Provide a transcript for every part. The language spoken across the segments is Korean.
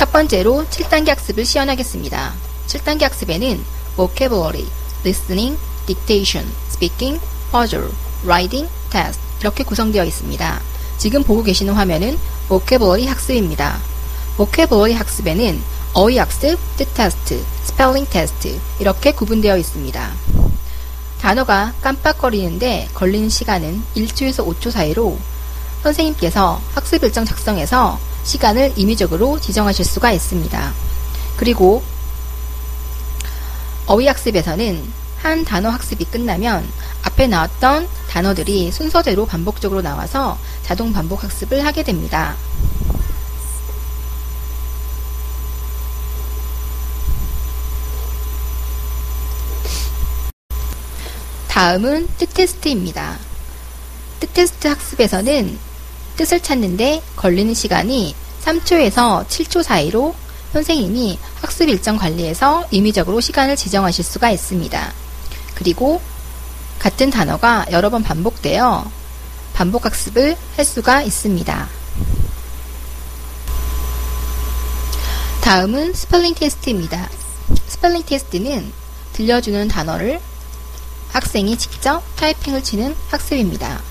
첫 번째로 7단계 학습을 시연하겠습니다. 7단계 학습에는 vocabulary, listening, dictation, speaking, puzzle, writing, test 이렇게 구성되어 있습니다. 지금 보고 계시는 화면은 vocabulary 학습입니다. vocabulary 학습에는 어휘 학습, 뜻 테스트, 스펠링 테스트 이렇게 구분되어 있습니다. 단어가 깜빡거리는데 걸리는 시간은 1초에서 5초 사이로 선생님께서 학습 일정 작성해서 시간을 임의적으로 지정하실 수가 있습니다. 그리고 어휘 학습에서는 한 단어 학습이 끝나면 앞에 나왔던 단어들이 순서대로 반복적으로 나와서 자동 반복 학습을 하게 됩니다. 다음은 뜻 테스트입니다. 뜻 테스트 학습에서는 뜻을 찾는데 걸리는 시간이 3초에서 7초 사이로 선생님이 학습 일정 관리에서 임의적으로 시간을 지정하실 수가 있습니다. 그리고 같은 단어가 여러 번 반복되어 반복 학습을 할 수가 있습니다. 다음은 스펠링 테스트입니다. 스펠링 테스트는 들려주는 단어를 학생이 직접 타이핑을 치는 학습입니다.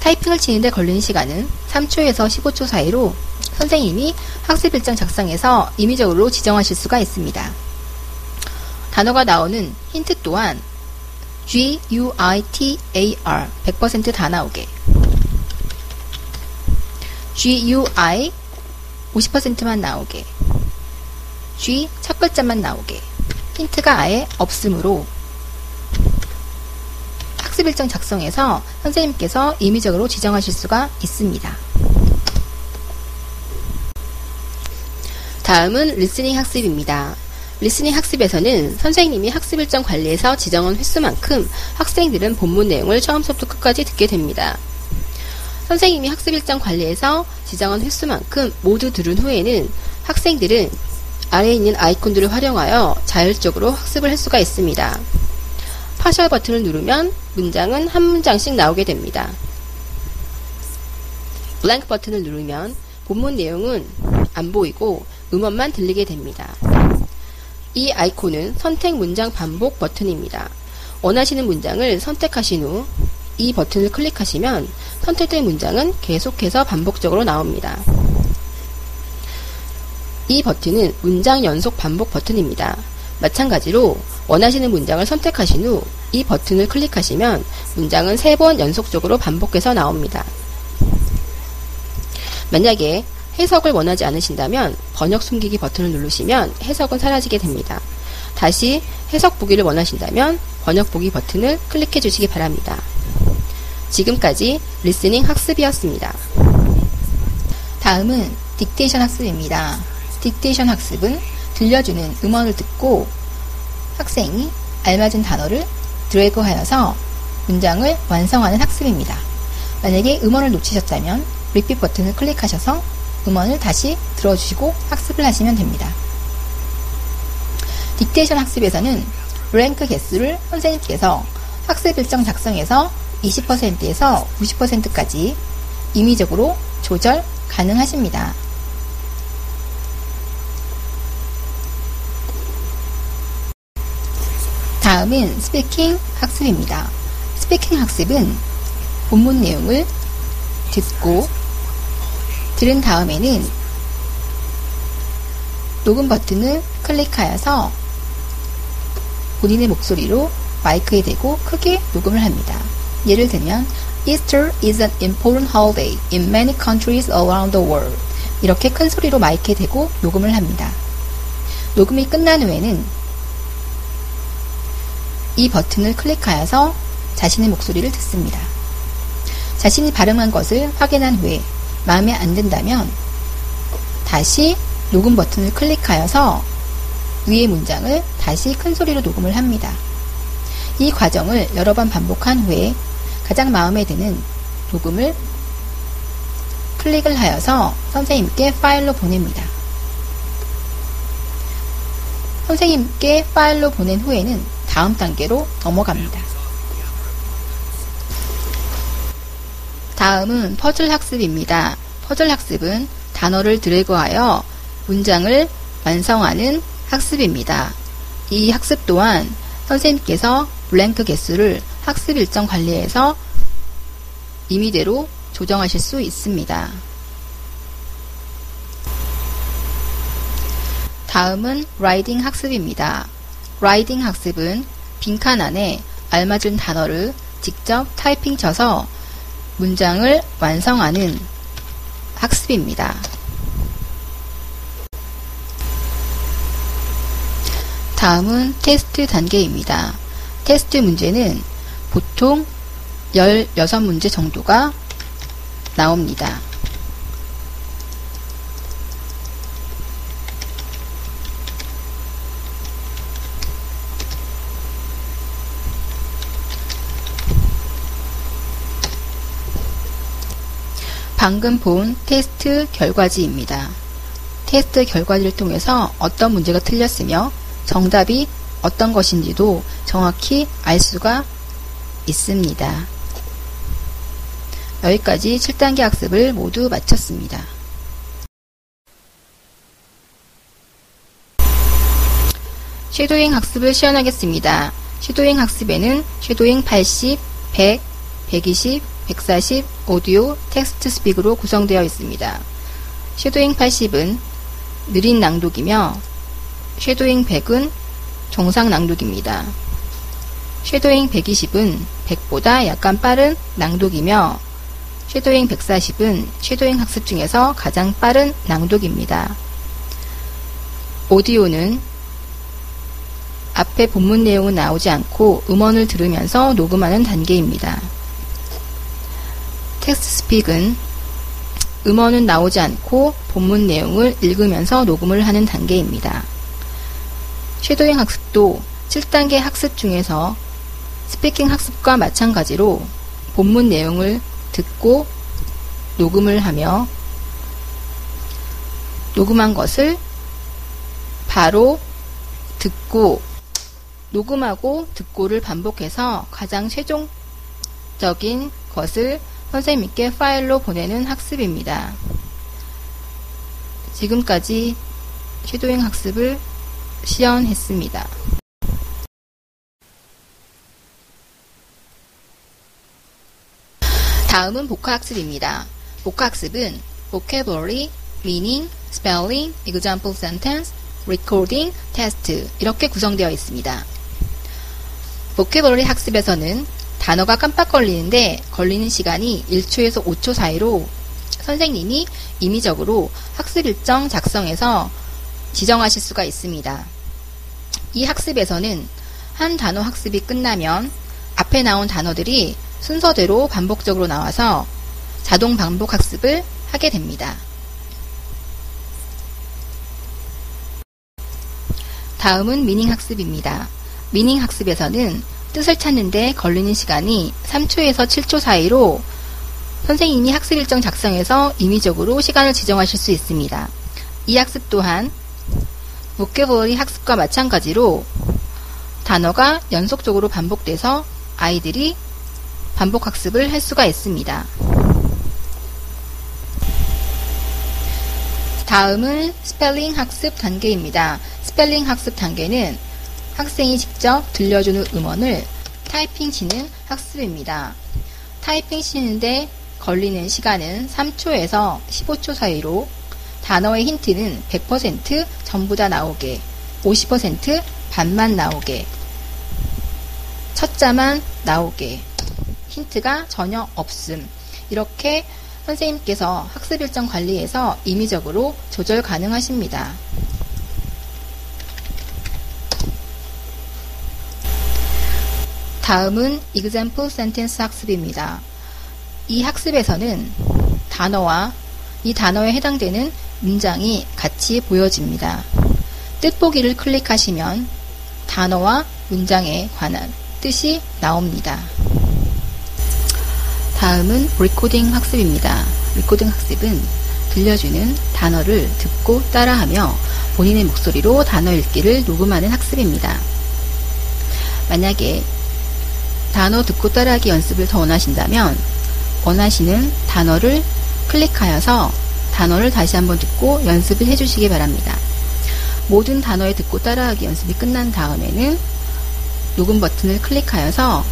타이핑을 치는데 걸리는 시간은 3초에서 15초 사이로 선생님이 학습 일정 작성해서 임의적으로 지정하실 수가 있습니다. 단어가 나오는 힌트 또한 GUITAR 100% 다 나오게, GUI 50%만 나오게, G 첫 글자만 나오게, 힌트가 아예 없으므로 학습 일정 작성해서 선생님께서 임의적으로 지정하실 수가 있습니다. 다음은 리스닝 학습입니다. 리스닝 학습에서는 선생님이 학습 일정 관리에서 지정한 횟수만큼 학생들은 본문 내용을 처음부터 끝까지 듣게 됩니다. 선생님이 학습 일정 관리에서 지정한 횟수만큼 모두 들은 후에는 학생들은 아래에 있는 아이콘들을 활용하여 자율적으로 학습을 할 수가 있습니다. 파셜 버튼을 누르면 문장은 한 문장씩 나오게 됩니다. 블랭크 버튼을 누르면 본문 내용은 안 보이고 음원만 들리게 됩니다. 이 아이콘은 선택 문장 반복 버튼입니다. 원하시는 문장을 선택하신 후 이 버튼을 클릭하시면 선택된 문장은 계속해서 반복적으로 나옵니다. 이 버튼은 문장 연속 반복 버튼입니다. 마찬가지로 원하시는 문장을 선택하신 후 이 버튼을 클릭하시면 문장은 3번 연속적으로 반복해서 나옵니다. 만약에 해석을 원하지 않으신다면 번역 숨기기 버튼을 누르시면 해석은 사라지게 됩니다. 다시 해석 보기를 원하신다면 번역 보기 버튼을 클릭해 주시기 바랍니다. 지금까지 리스닝 학습이었습니다. 다음은 딕테이션 학습입니다. 딕테이션 학습은 들려주는 음원을 듣고 학생이 알맞은 단어를 드래그하여서 문장을 완성하는 학습입니다. 만약에 음원을 놓치셨다면 리핏 버튼을 클릭하셔서 음원을 다시 들어주시고 학습을 하시면 됩니다. 딕테이션 학습에서는 랭크 개수를 선생님께서 학습 일정 작성에서 20%에서 90%까지 임의적으로 조절 가능하십니다. 다음은 스피킹 학습입니다. 스피킹 학습은 본문 내용을 듣고 들은 다음에는 녹음 버튼을 클릭하여서 본인의 목소리로 마이크에 대고 크게 녹음을 합니다. 예를 들면 Easter is an important holiday in many countries around the world. 이렇게 큰 소리로 마이크에 대고 녹음을 합니다. 녹음이 끝난 후에는 이 버튼을 클릭하여서 자신의 목소리를 듣습니다. 자신이 발음한 것을 확인한 후에 마음에 안 든다면 다시 녹음 버튼을 클릭하여서 위의 문장을 다시 큰 소리로 녹음을 합니다. 이 과정을 여러 번 반복한 후에 가장 마음에 드는 녹음을 클릭을 하여서 선생님께 파일로 보냅니다. 선생님께 파일로 보낸 후에는 다음 단계로 넘어갑니다. 다음은 퍼즐 학습입니다. 퍼즐 학습은 단어를 드래그하여 문장을 완성하는 학습입니다. 이 학습 또한 선생님께서 블랭크 개수를 학습 일정 관리에서 임의대로 조정하실 수 있습니다. 다음은 라이딩 학습입니다. 라이딩 학습은 빈칸 안에 알맞은 단어를 직접 타이핑 쳐서 문장을 완성하는 학습입니다. 다음은 테스트 단계입니다. 테스트 문제는 보통 16문제 정도가 나옵니다. 방금 본 테스트 결과지입니다. 테스트 결과지를 통해서 어떤 문제가 틀렸으며 정답이 어떤 것인지도 정확히 알 수가 있습니다. 여기까지 7단계 학습을 모두 마쳤습니다. 쉐도잉 학습을 시연하겠습니다. 쉐도잉 학습에는 쉐도잉 80, 100, 120, 140, 오디오, 텍스트 스픽으로 구성되어 있습니다. 쉐도잉 80은 느린 낭독이며 쉐도잉 100은 정상 낭독입니다. 쉐도잉 120은 100보다 약간 빠른 낭독이며 쉐도잉 140은 쉐도잉 학습 중에서 가장 빠른 낭독입니다. 오디오는 앞에 본문 내용은 나오지 않고 음원을 들으면서 녹음하는 단계입니다. 텍스트 스픽은 음원은 나오지 않고 본문 내용을 읽으면서 녹음을 하는 단계입니다. 쉐도잉 학습도 7단계 학습 중에서 스피킹 학습과 마찬가지로 본문 내용을 듣고 녹음을 하며 녹음한 것을 바로 듣고 녹음하고 듣고를 반복해서 가장 최종적인 것을 선생님께 파일로 보내는 학습입니다. 지금까지 쉐도잉 학습을 시연했습니다. 다음은 복화학습입니다. 복화학습은 vocabulary, meaning, spelling, example sentence, recording, test 이렇게 구성되어 있습니다. vocabulary 학습에서는 단어가 깜빡 걸리는데 걸리는 시간이 1초에서 5초 사이로 선생님이 임의적으로 학습 일정 작성해서 지정하실 수가 있습니다. 이 학습에서는 한 단어 학습이 끝나면 앞에 나온 단어들이 순서대로 반복적으로 나와서 자동 반복 학습을 하게 됩니다. 다음은 미닝 학습입니다. 미닝 학습에서는 뜻을 찾는데 걸리는 시간이 3초에서 7초 사이로 선생님이 학습 일정 작성해서 임의적으로 시간을 지정하실 수 있습니다. 이 학습 또한 vocabulary 학습과 마찬가지로 단어가 연속적으로 반복돼서 아이들이 반복 학습을 할 수가 있습니다. 다음은 스펠링 학습 단계입니다. 스펠링 학습 단계는 학생이 직접 들려주는 음원을 타이핑 치는 학습입니다. 타이핑 치는데 걸리는 시간은 3초에서 15초 사이로 단어의 힌트는 100% 전부 다 나오게, 50% 반만 나오게, 첫 자만 나오게, 힌트가 전혀 없음. 이렇게 선생님께서 학습 일정 관리에서 임의적으로 조절 가능하십니다. 다음은 example sentence 학습입니다. 이 학습에서는 단어와 이 단어에 해당되는 문장이 같이 보여집니다. 뜻보기를 클릭하시면 단어와 문장에 관한 뜻이 나옵니다. 다음은 리코딩 학습입니다. 리코딩 학습은 들려주는 단어를 듣고 따라하며 본인의 목소리로 단어 읽기를 녹음하는 학습입니다. 만약에 단어 듣고 따라하기 연습을 더 원하신다면 원하시는 단어를 클릭하여서 단어를 다시 한번 듣고 연습을 해주시기 바랍니다. 모든 단어의 듣고 따라하기 연습이 끝난 다음에는 녹음 버튼을 클릭하여서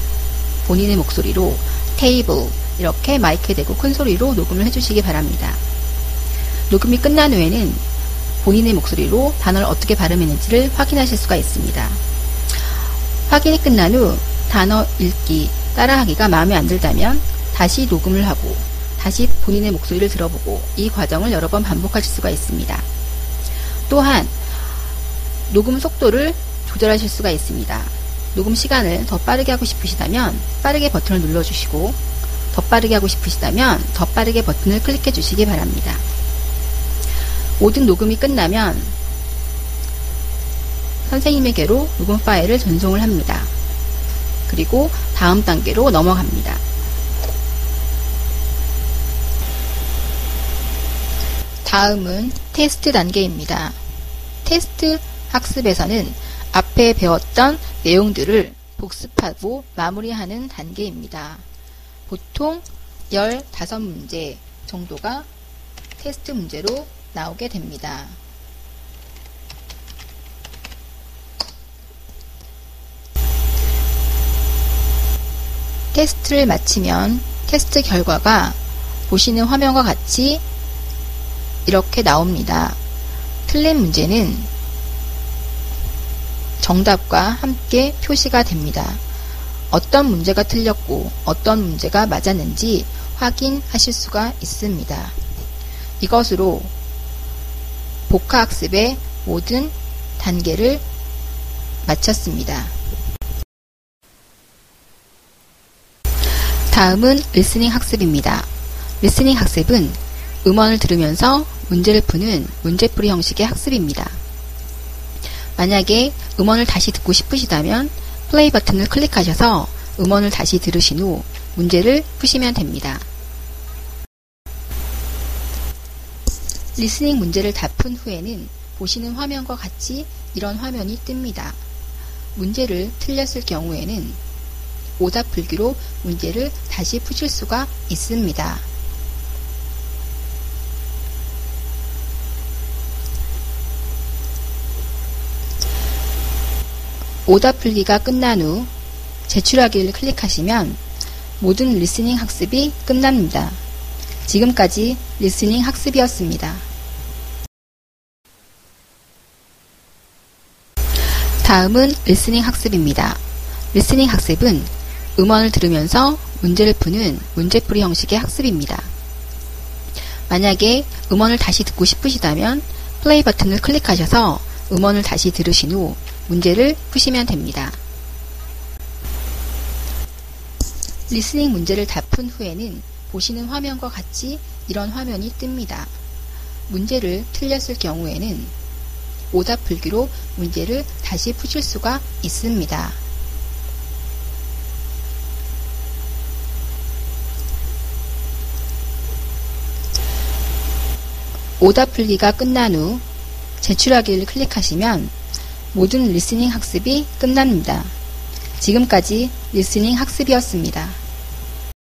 본인의 목소리로 테이블 이렇게 마이크에 대고 큰 소리로 녹음을 해주시기 바랍니다. 녹음이 끝난 후에는 본인의 목소리로 단어를 어떻게 발음했는지를 확인하실 수가 있습니다. 확인이 끝난 후 단어 읽기, 따라하기가 마음에 안 들다면 다시 녹음을 하고 다시 본인의 목소리를 들어보고 이 과정을 여러 번 반복하실 수가 있습니다. 또한 녹음 속도를 조절하실 수가 있습니다. 녹음 시간을 더 빠르게 하고 싶으시다면 빠르게 버튼을 눌러주시고 더 빠르게 하고 싶으시다면 더 빠르게 버튼을 클릭해 주시기 바랍니다. 모든 녹음이 끝나면 선생님에게로 녹음 파일을 전송을 합니다. 그리고 다음 단계로 넘어갑니다. 다음은 테스트 단계입니다. 테스트 학습에서는 앞에 배웠던 내용들을 복습하고 마무리하는 단계입니다. 보통 15문제 정도가 테스트 문제로 나오게 됩니다. 테스트를 마치면 테스트 결과가 보시는 화면과 같이 이렇게 나옵니다. 틀린 문제는 정답과 함께 표시가 됩니다. 어떤 문제가 틀렸고 어떤 문제가 맞았는지 확인하실 수가 있습니다. 이것으로 복화학습의 모든 단계를 마쳤습니다. 다음은 리스닝 학습입니다. 리스닝 학습은 음원을 들으면서 문제를 푸는 문제풀이 형식의 학습입니다. 만약에 음원을 다시 듣고 싶으시다면 플레이 버튼을 클릭하셔서 음원을 다시 들으신 후 문제를 푸시면 됩니다. 리스닝 문제를 다 푼 후에는 보시는 화면과 같이 이런 화면이 뜹니다. 문제를 틀렸을 경우에는 오답 풀기로 문제를 다시 푸실 수가 있습니다. 오답 풀기가 끝난 후 제출하기를 클릭하시면 모든 리스닝 학습이 끝납니다. 지금까지 리스닝 학습이었습니다. 다음은 리스닝 학습입니다. 리스닝 학습은 음원을 들으면서 문제를 푸는 문제풀이 형식의 학습입니다. 만약에 음원을 다시 듣고 싶으시다면 플레이 버튼을 클릭하셔서 음원을 다시 들으신 후 문제를 푸시면 됩니다. 리스닝 문제를 다 푼 후에는 보시는 화면과 같이 이런 화면이 뜹니다. 문제를 틀렸을 경우에는 오답 풀기로 문제를 다시 푸실 수가 있습니다. 오답 풀기가 끝난 후 제출하기를 클릭하시면 모든 리스닝 학습이 끝납니다. 지금까지 리스닝 학습이었습니다.